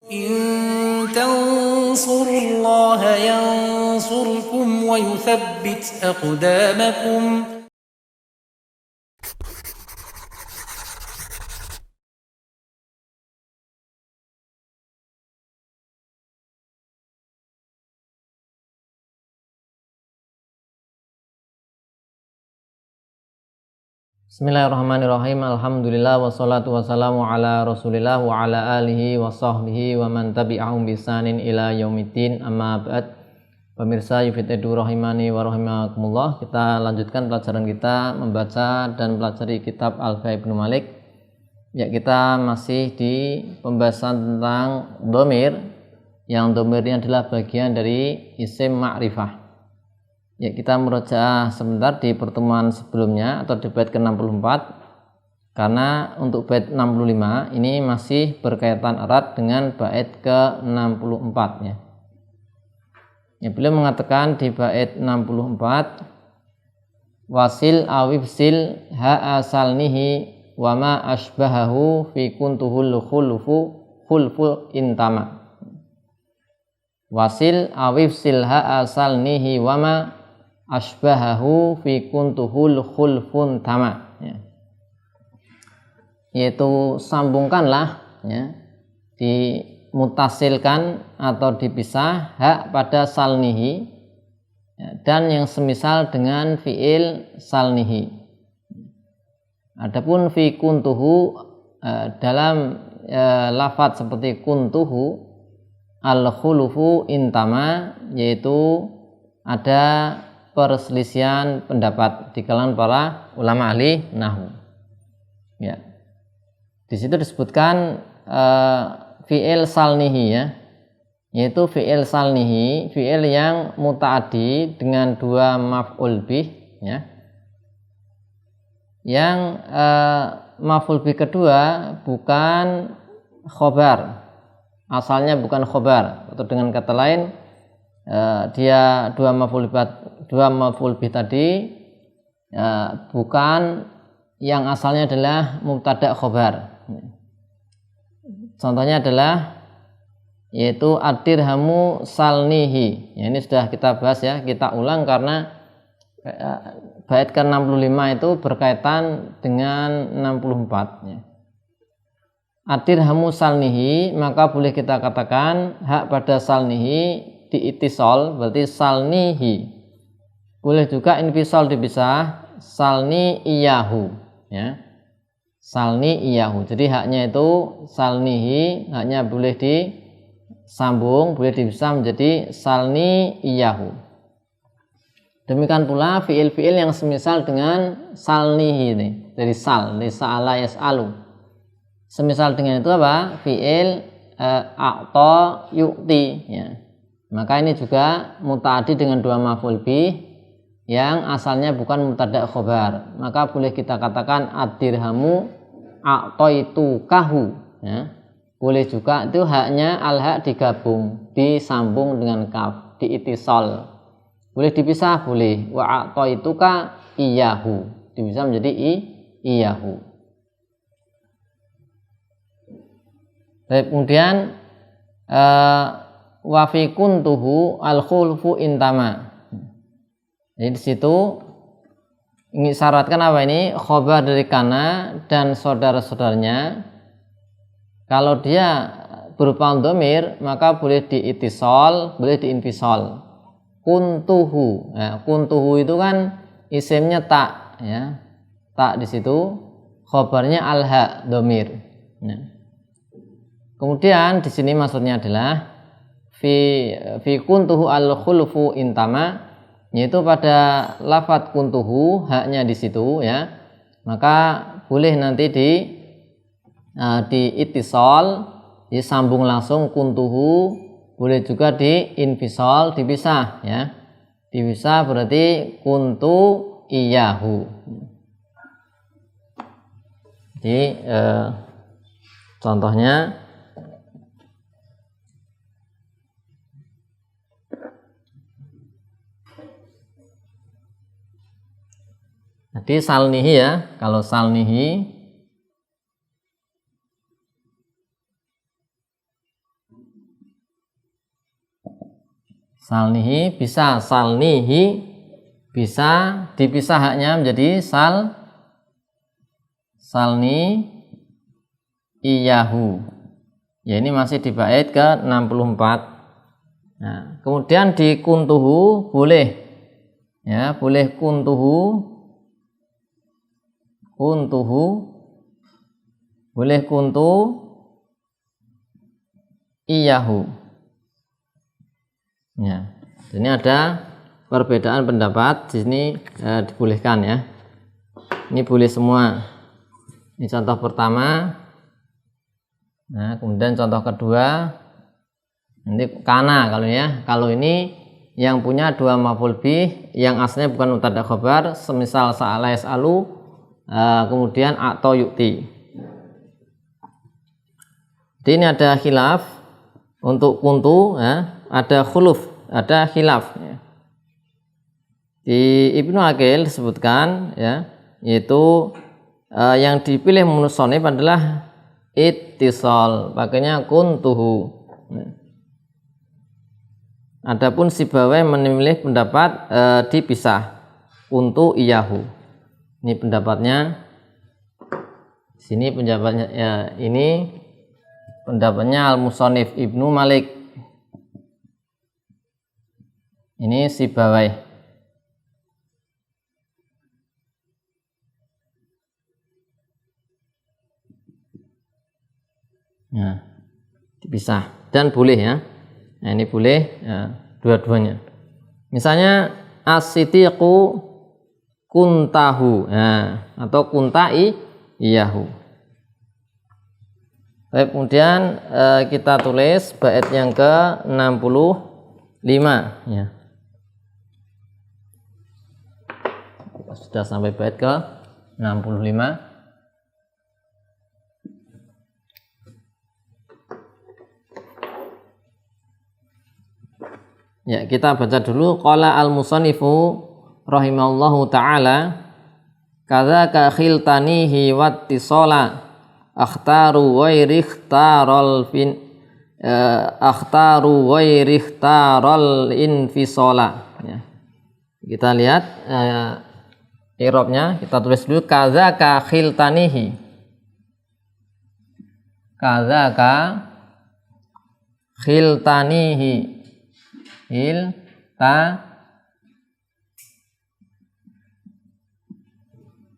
إن تنصروا الله ينصركم ويثبت أقدامكم. Bismillahirrahmanirrahim. Alhamdulillah wassalatu wassalamu ala Rasulillah wa ala alihi wa sahbihi wa man tabi'ahum bisanin ila yaumiddin. Amma ba'd. Pemirsa Yufid Edu rahimani wa rahimakumullah, kita lanjutkan pelajaran kita membaca dan pelajari kitab Alfiah Ibnu Malik. Ya, kita masih di pembahasan tentang dhamir, yang dhamirnya adalah bagian dari isim ma'rifah. Ya, kita merujuk sebentar di pertemuan sebelumnya atau di bait ke-64, karena untuk bait 65 ini masih berkaitan erat dengan bait ke-64 ya. Ya, beliau mengatakan di bait 64, wasil awifsil ha asalnihi wa ma asbahahu fi kuntuhul khulfu intama. Wasil awifsil ha asalnihi wa ma asbahahu fi kuntuhul khulfun tama ya. Yaitu sambungkanlah ya, dimutasilkan atau dipisah hak pada salnihi ya, dan yang semisal dengan fiil salnihi. Adapun fi kuntuhu dalam lafadz seperti kuntuhu al khulufu intama, yaitu ada perselisihan pendapat di kalangan para ulama ahli nahwu. Ya. Di situ disebutkan fi'il salnihi ya, yaitu fi'il salnihi, fi'il yang muta'addi dengan dua maf'ul bih ya. Yang maf'ul bih kedua bukan khobar, asalnya bukan khobar, atau dengan kata lain dia dua maf'ul bih tadi bukan yang asalnya adalah mubtada khobar. Contohnya adalah yaitu ad-dirhamu salnihi. Ya, ini sudah kita bahas ya, kita ulang karena bait ke-65 itu berkaitan dengan 64 ya. Ad-dirhamu salnihi, maka boleh kita katakan hak pada salnihi diitisol, berarti salnihi. Boleh juga infisol dipisah, salni iyahu ya. Salni iyahu. Jadi haknya itu salnihi, haknya boleh disambung, boleh dipisah menjadi salni iyahu. Demikian pula fiil-fiil yang semisal dengan salnihi ini, dari sal, dari sa'ala yas'alu. Semisal dengan itu apa? Fiil a'ta yu'ti ya. Maka ini juga muta'addi dengan dua maf'ul bih yang asalnya bukan mubtada khobar. Maka boleh kita katakan ad-dirhamu a'taitukahu ya. Boleh juga itu haknya al-haq digabung, disambung dengan kaf, diitisol. Boleh dipisah, boleh. Wa a'taituka iyahu, dipisah menjadi iyahu. Baik, kemudian wa fi kuntuhu al khulfu intama. Jadi di situ ingin syaratkan apa ini? Khobar dari kana dan saudara-saudaranya. Kalau dia berupa dhamir, maka boleh diitisol, boleh diinfisol. Kuntuhu. Ya, kuntuhu itu kan isimnya tak ya. Tak di situ, khobarnya al-ha dhamir. Ya. Kemudian di sini maksudnya adalah fi kuntuhu al khulfu intama, yaitu pada lafadz kuntuhu haknya di situ ya, maka boleh nanti di itisol, disambung langsung kuntuhu, boleh juga di infisol, dipisah ya, dipisah berarti kuntu iyahu. Jadi contohnya jadi salnihi ya, kalau salnihi salnihi bisa, salnihi bisa dipisah haknya menjadi salni iyahu. Ya, ini masih di bait ke 64. Nah, kemudian di kuntuhu boleh, ya, boleh kuntuhu, boleh kuntu iyahu. Ya, ini ada perbedaan pendapat di sini, dibolehkan ya. Ini boleh semua. Ini contoh pertama. Nah, kemudian contoh kedua. Nanti kana kalau ya. Kalau ini yang punya dua maf'ul bih yang aslinya bukan mubtada khabar, semisal sa'ala yas'alu, kemudian atau yu'ti. Jadi ini ada khilaf untuk kuntu, ya, ada khuluf, ada khilaf ya. Di Ibnu Aqil disebutkan ya, yaitu yang dipilih musonif adalah ittisal, pakainya kuntuhu. Adapun Sibawai memilih pendapat dipisah, kuntu iyahu. Ini pendapatnya. Sini pendapatnya ya, ini pendapatnya al-musonif Ibnu Malik. Ini Sibawai. Nah, dipisah dan boleh ya. Nah, ini boleh ya, dua-duanya. Misalnya as-sitiqu kuntahu, nah, atau kuntai iyahu. Baik, kemudian kita tulis bait yang ke-65 ya. Kita sudah sampai bait ke-65. Ya, kita baca dulu. Qala al-musannifu rahimallahu ta'ala, kadzaka khiltanihi wattisala akhtaru ghairi ikhtaral fin akhtaru ghairi ikhtaral infisala ya. Kita lihat i'rabnya, kita tulis dulu. Kadzaka khiltanihi, kadzaka khiltanihi,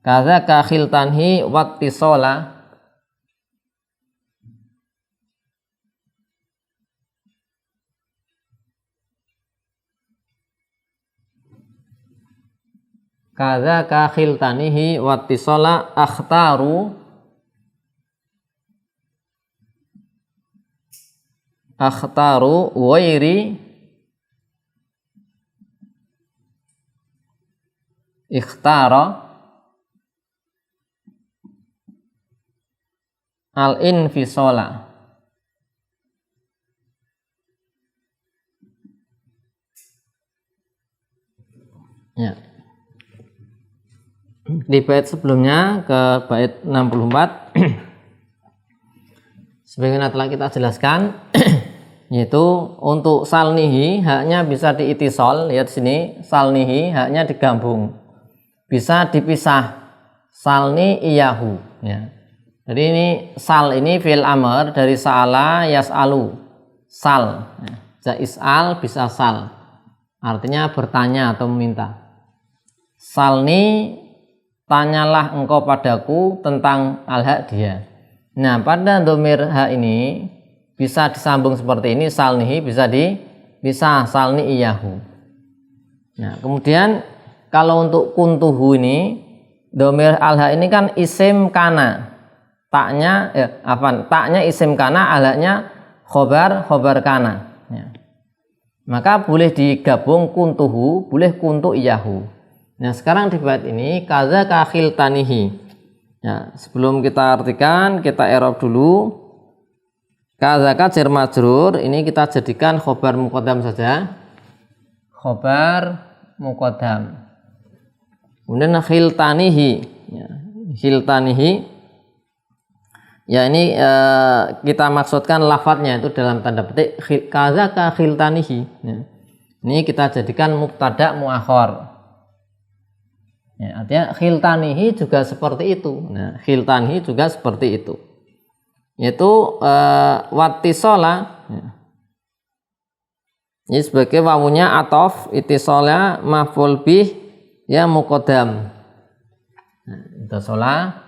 kadzaka khiltanhi wattisola, kadzaka khiltanihi wattisola akhtaru ghairi ikhtara al-infisola. Ya. Di bait sebelumnya ke bait 64 sebagaimana telah kita jelaskan yaitu untuk salnihi haknya bisa diitisol. Lihat sini, salnihi haknya digabung, bisa dipisah, salni iyahu ya. Jadi ini sal ini fi'il amr dari sa'ala yas'alu, sal ya. Is'al bisa sal, artinya bertanya atau meminta. Salni, tanyalah engkau padaku tentang al-haq dia. Nah, pada dhamir hak ini bisa disambung seperti ini, salnihi bisa salni iyahu. Nah, kemudian kalau untuk kuntuhu ini, dhamir al-haq ini kan isim kana. Taknya taknya isim kana, al-haknya khobar kana. Ya. Maka boleh digabung kuntuhu, boleh kuntu iyahu. Nah, sekarang di bait ini kadzaka khiltanihi. Ya, sebelum kita artikan, kita i'rab dulu. Kadzaka jar majrur ini kita jadikan khobar muqaddam saja. Khobar muqaddam. Kemudian khiltanihi. Ya, khiltanihi. Ya, ini kita maksudkan lafadznya itu dalam tanda petik kadzaka khiltanihi. Ya. Ini kita jadikan mubtada muakhar. Ya, artinya khiltanihi juga seperti itu. Nah, khiltanihi juga seperti itu. Yaitu wattisola. Ya. Ini sebagai wawunya atof, ittisola maf'ul bih ya muqaddam. Nah, ittisola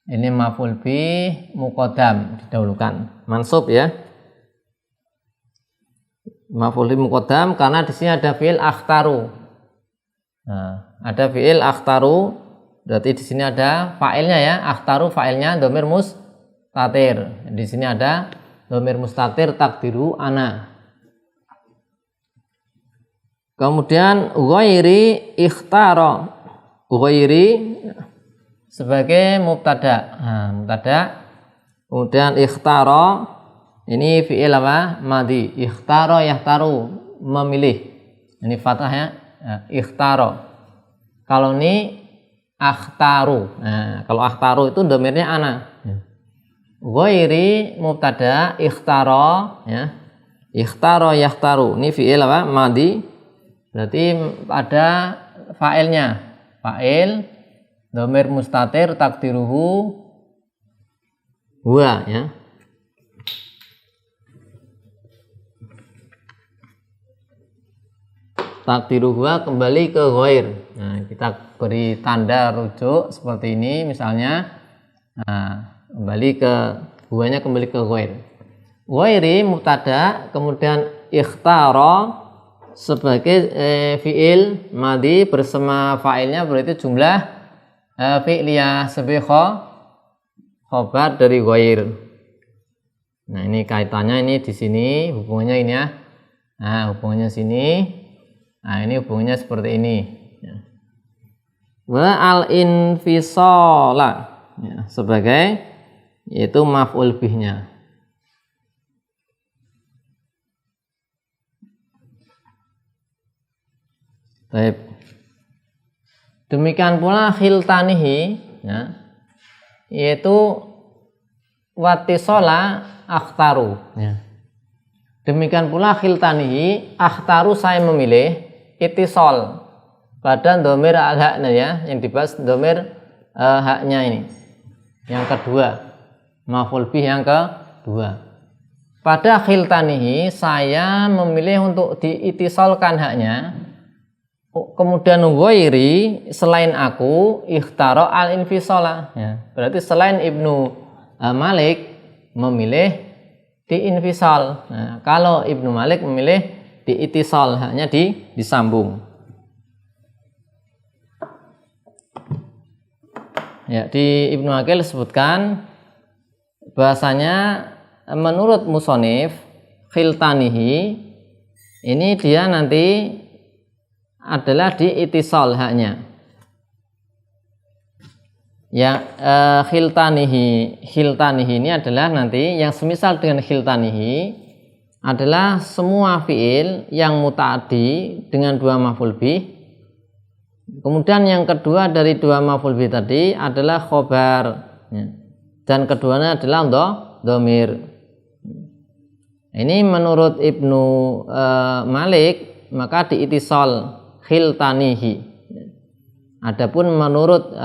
ini maf'ul bih muqaddam, didahulukan. Mansub ya. Maf'ul bih muqaddam karena di sini ada fi'il akhtaru. Nah, ada fi'il akhtaru, berarti di sini ada fa'ilnya ya. Akhtaru fa'ilnya dhamir mustatir. Di sini ada dhamir mustatir takdiru ana. Kemudian ghairi ikhtara. Ghairi sebagai mubtada. Nah, mubtada. Kemudian ikhtara ini fi'il apa? Madi. Ikhtara yahtaru, memilih. Ini fathah ya. Ikhtara. Kalau ini akhtaru. Nah, kalau akhtaru itu dhamirnya ana. Ghairi mubtada ikhtara ya. Ikhtara yahtaru. Ini fi'il apa? Madi. Berarti ada fa'ilnya. Fa'il dhamir mustatir takdiruhu huwa ya. Takdiruhu kembali ke ghair. Nah, kita beri tanda rujuk seperti ini misalnya. Nah, kembali ke huwanya kembali ke ghair. Ghairi mubtada, kemudian ikhtara sebagai fi'il madi bersama fa'ilnya, berarti jumlah fi'liyah sebagai khobar dari ghair. Nah, ini kaitannya ini di sini, hubungannya ini ya. Nah, hubungannya sini. Nah, ini hubungannya seperti ini. Wa al-infisala ya, sebagai yaitu maf'ul bihnya. Baik. Demikian pula khiltanihi ya, yaitu wattisola akhtaru ya. Demikian pula khiltanihi akhtaru saya memilih ittisol pada dhamir al-haknya ya, yang dibahas dhamir haknya ini. Yang kedua, maf'ul bih yang kedua. Pada khiltanihi saya memilih untuk diitisolkan haknya. Kemudian ghairi selain aku ikhtara al-infisala ya. Berarti selain Ibnu Malik memilih diinfisal. Nah, kalau Ibnu Malik memilih diitisal, hanya disambung. Ya, di Ibnu Aqil sebutkan bahasanya menurut musonif khiltanihi ini dia nanti adalah diitisal haknya. Ya, khiltanihi ini adalah nanti yang semisal dengan khiltanihi adalah semua fiil yang muta'addi dengan dua maf'ul bih. Kemudian yang kedua dari dua maf'ul bih tadi adalah khobar ya. Dan keduanya adalah dhamir. Ini menurut Ibnu Malik maka diitisal khiltanihi. Adapun menurut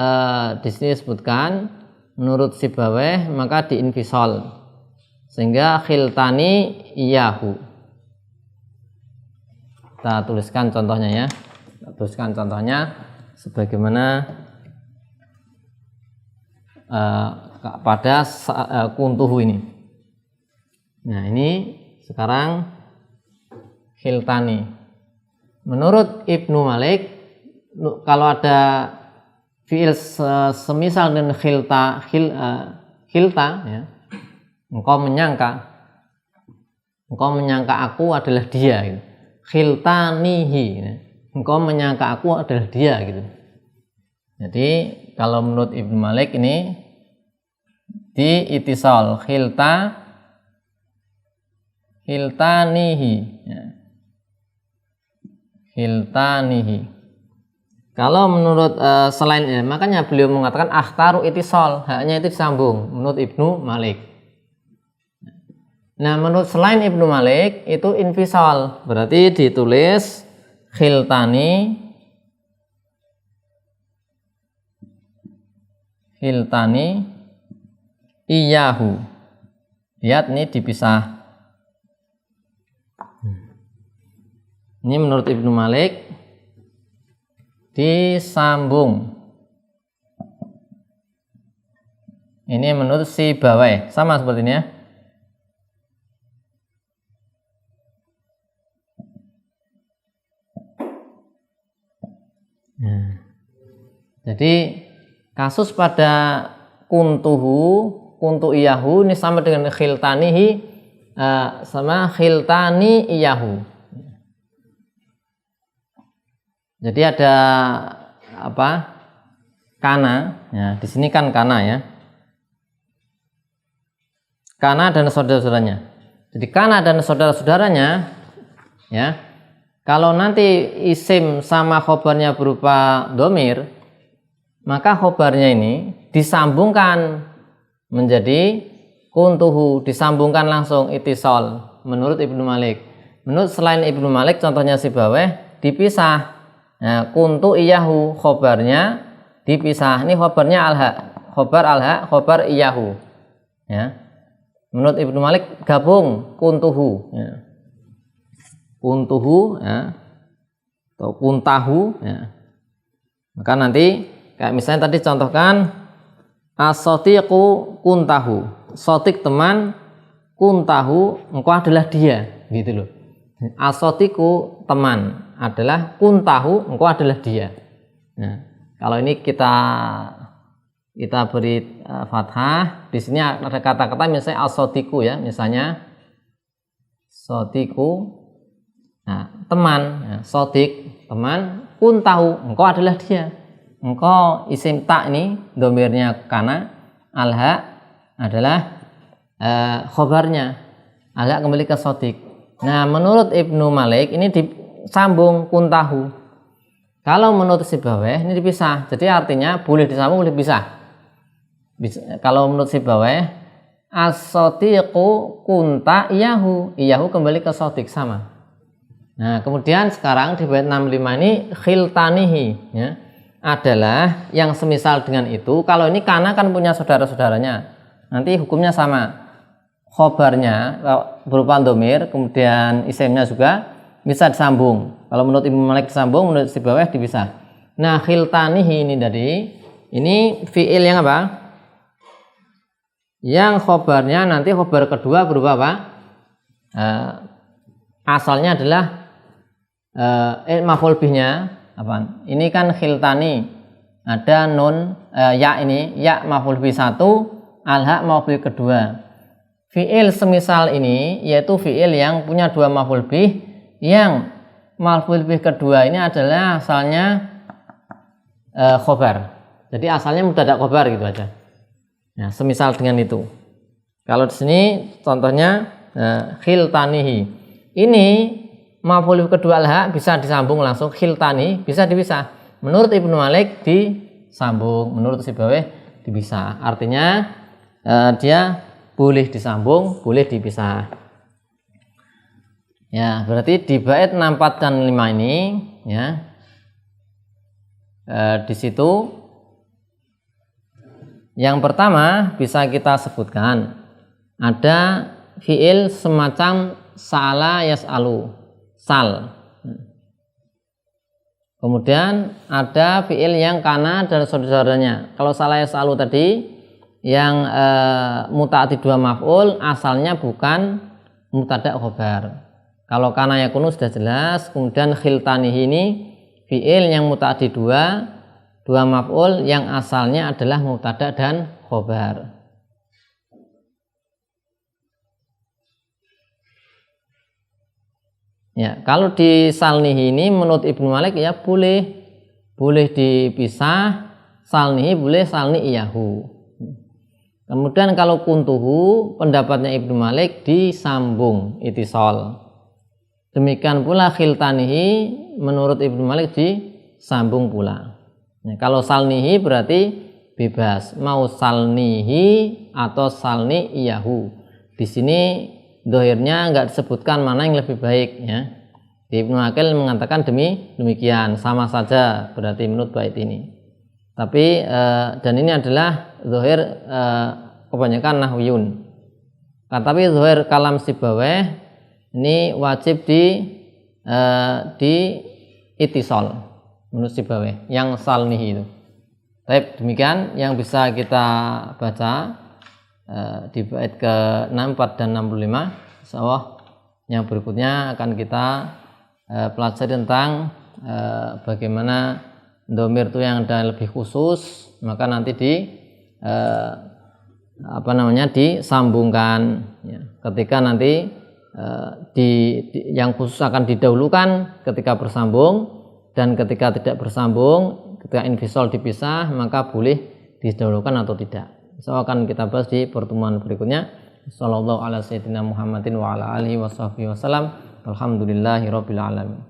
di sini disebutkan menurut Sibawayh maka diinfisal sehingga khiltani iyahu. Kita tuliskan contohnya ya. Kita tuliskan contohnya sebagaimana pada kuntuhu ini. Nah, ini sekarang khiltani. Menurut Ibnu Malik kalau ada fiil semisal dengan khilta ya, engkau menyangka aku adalah dia gitu. Khiltanihi ya. Engkau menyangka aku adalah dia gitu. Jadi kalau menurut Ibnu Malik ini diitisal khiltanihi ya. Khiltanihi. Kalau menurut selain makanya beliau mengatakan akhtaru itisal, haknya itu disambung menurut Ibnu Malik. Nah, menurut selain Ibnu Malik itu infisal, berarti ditulis khiltani iyahu. Lihat ini dipisah. Ini menurut Ibnu Malik disambung. Ini menurut Sibawayh sama seperti ini ya. Nah, jadi kasus pada kuntu iyahu ini sama dengan khiltanihi, sama khiltani iyahu. Jadi ada apa? Kana. Ya, di sini kan kana ya. Kana dan saudara-saudaranya. Jadi kana dan saudara-saudaranya, ya. Kalau nanti isim sama khobarnya berupa domir, maka khobarnya ini disambungkan menjadi kuntuhu, disambungkan langsung itisol menurut Ibnu Malik. Menurut selain Ibnu Malik, contohnya Sibawayh dipisah. Nah, kuntu iyahu khobarnya dipisah. Ini khobarnya alha, khobar iyahu. Ya. Menurut Ibnu Malik gabung kuntuhu. Ya. Kuntuhu, ya. Atau kuntahu. Ya. Maka nanti kayak misalnya tadi contohkan as-sotiqu kuntahu. Sotik teman, kuntahu engkau adalah dia, gitu loh. As-sotiqu teman adalah kuntahu engkau adalah dia. Nah, kalau ini kita beri fathah, di sini ada kata-kata misalnya as-sotiqu ya, misalnya sotiqu, nah teman, ya, sotik teman, kuntahu engkau adalah dia. Engkau isim ta ini domirnya kana, alha adalah khobarnya, alha kembali ke sotik. Nah, menurut Ibnu Malik ini disambung kuntahu. Kalau menurut Sibawayh ini dipisah. Jadi artinya boleh disambung, boleh dipisah. Kalau menurut Sibawayh as-sotiqu kunta iyahu, iyahu kembali ke sotik sama. Nah, kemudian sekarang di bait 65 ini khiltanihi, ya, adalah yang semisal dengan itu. Kalau ini kana kan punya saudara-saudaranya, nanti hukumnya sama. Khobarnya berupa domir, kemudian isimnya juga bisa disambung. Kalau menurut Ibnu Malik disambung, menurut Sibawayh dipisah. Nah, khiltanihi ini tadi, ini fi'il yang apa? Yang khobarnya nanti khobar kedua berupa apa? Asalnya adalah maf'ul bihnya apa? Ini kan khiltani, ada nun ya, ini ya maf'ul bih 1, alha maf'ul bih kedua. Fi'il semisal ini yaitu fi'il yang punya dua maf'ul bih, yang maf'ul bih kedua ini adalah asalnya khobar. Jadi asalnya mubtada khobar gitu aja. Ya, semisal dengan itu. Kalau di sini contohnya khiltanihi. Ini maf'ul bih kedua alha bisa disambung langsung, khiltani bisa dipisah. Menurut Ibnu Malik disambung, menurut Sibawayh dipisah. Artinya dia boleh disambung, boleh dipisah. Ya, berarti di bait 64 dan 5 ini, ya, di situ yang pertama bisa kita sebutkan ada fiil semacam sa'ala yas'alu, sal. Kemudian ada fiil yang kana dan saudaranya. Kalau sa'ala yas'alu tadi yang muta'addid dua maf'ul, asalnya bukan mubtada khobar. Kalau kana yakunu sudah jelas. Kemudian khiltanihi ini fi'il yang muta'addid dua maf'ul yang asalnya adalah mubtada dan khobar. Ya, kalau di salnihi ini menurut Ibnu Malik ya boleh dipisah, salnihi boleh, salni iyahu. Kemudian kalau kuntuhu, pendapatnya Ibnu Malik disambung itisol. Demikian pula khiltanihi menurut Ibnu Malik disambung pula. Nah, kalau salnihi berarti bebas, mau salnihi atau salni iyahu. Di sini dohirnya nggak disebutkan mana yang lebih baik, ya. Ibnu Aqil mengatakan demikian, sama saja berarti menurut bait ini. Tapi dan ini adalah zahir kebanyakan nahwiyun. Tapi zahir kalam Sibawayh ini wajib di itisal menurut Sibawayh yang salnihi itu. Tapi demikian yang bisa kita baca di bait ke-64 dan 65. Insyaallah yang berikutnya akan kita pelajari tentang bagaimana dhamir itu yang ada lebih khusus, maka nanti disambungkan ya. Ketika nanti yang khusus akan didahulukan ketika bersambung, dan ketika tidak bersambung, ketika infisal dipisah, maka boleh didahulukan atau tidak. So akan kita bahas di pertemuan berikutnya. Sallallahu ala sayyidina Muhammadin wa ala alihi wa sahbihi wasallam. Alhamdulillahi rabbil alamin.